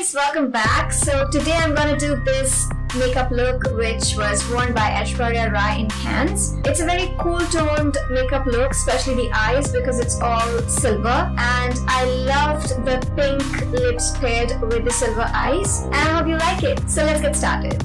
guys, welcome back. So today I'm gonna do this makeup look which was worn by Aishwarya Rai in Cannes. It's a very cool toned makeup look, especially the eyes because it's all silver, and I loved the pink lips paired with the silver eyes, and I hope you like it. So let's get started.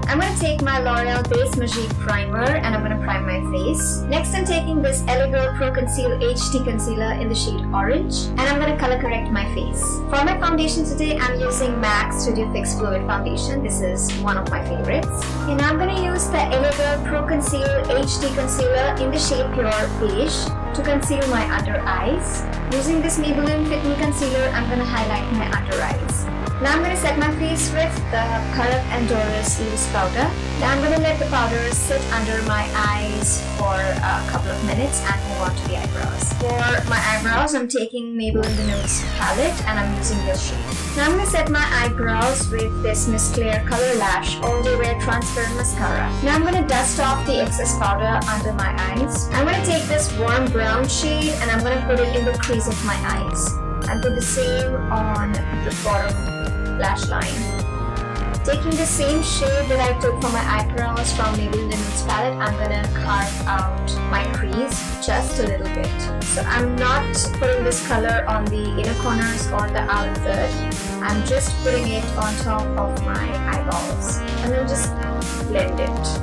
I'm going to take my L'Oreal Base Magique Primer and I'm going to prime my face. Next I'm taking this Elegant Pro Conceal HD Concealer in the shade Orange, and I'm going to color correct my face. For my foundation today, I'm using MAC Studio Fix Fluid Foundation. This is one of my favorites. And I'm going to use the Elegant Pro Conceal HD Concealer in the shade Pure Beige to conceal my under eyes. Using this Maybelline Fit Me Concealer, I'm going to highlight my under eyes. Now I'm going to set my face with the Bharat and Dorris Loose Powder. Now I'm going to let the powder sit under my eyes for a couple of minutes and move on to the eyebrows. For my eyebrows, I'm taking Maybelline The Nudes palette and I'm using this shade. Now I'm going to set my eyebrows with this Miss Claire Colorlash All Day Wear Transparent Mascara. Now I'm going to dust off the excess powder under my eyes. I'm going to take this warm brown shade and I'm going to put it in the crease of my eyes. And put the same on the bottom lash line. Taking the same shade that I took for my eyebrows from Maybelline The Nudes palette, I'm gonna carve out my crease just a little bit. So I'm not putting this color on the inner corners or the outer third. I'm just putting it on top of my eyeballs and then just blend it.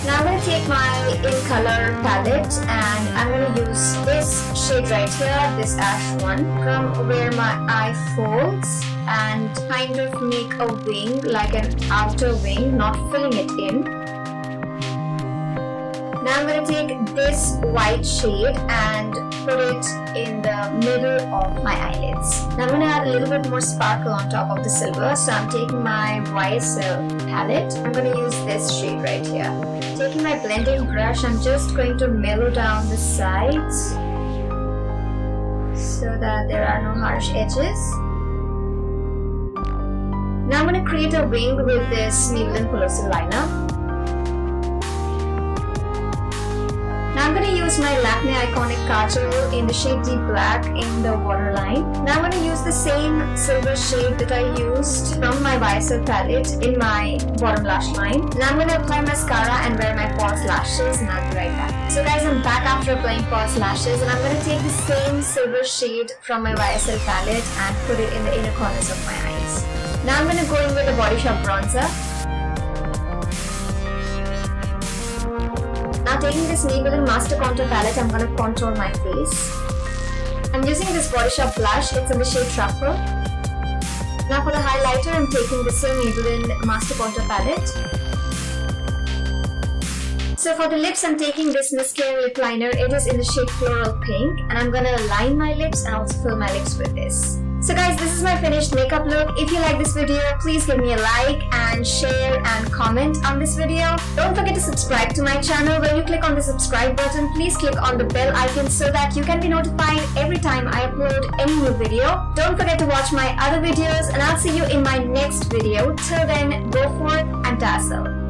Now I'm going to take my Incolor palette and I'm going to use this shade right here, this ash one, from where my eye folds and kind of make a wing, like an outer wing, not filling it in. Now I'm going to take this white shade and put it in the middle of my eyelids. Now I'm going to add a little bit more sparkle on top of the silver, so I'm taking my YSL palette. I'm going to use this shade right here. Taking my blending brush, I'm just going to mellow down the sides so that there are no harsh edges. Now I'm going to create a wing with this Maybelline Colossal liner. Now I'm going to use my Lakme Eyeconic Kajal in the shade Deep Black in the waterline. Now I'm going to use the same silver shade that I used from my YSL palette in my bottom lash line. Now I'm going to apply mascara and wear my false lashes, and I'll be right back. So guys, I'm back after applying false lashes, and I'm going to take the same silver shade from my YSL palette and put it in the inner corners of my eyes. Now I'm going to go in with the Body Shop bronzer. Now taking this Maybelline Master Contour palette, I'm going to contour my face. I'm using this Body Shop blush, it's in the shade Truffle. Now for the highlighter, I'm taking the same Maybelline Master Contour palette. So for the lips, I'm taking this Mascara lip liner, it is in the shade Floral Pink, and I'm going to line my lips and also fill my lips with this. So guys, this is my finished makeup look. If you like this video, please give me a like and share and comment on this video. Don't forget to subscribe to my channel. When you click on the subscribe button, please click on the bell icon so that you can be notified every time I upload any new video. Don't forget to watch my other videos, and I'll see you in my next video. Till then, go forth and dazzle.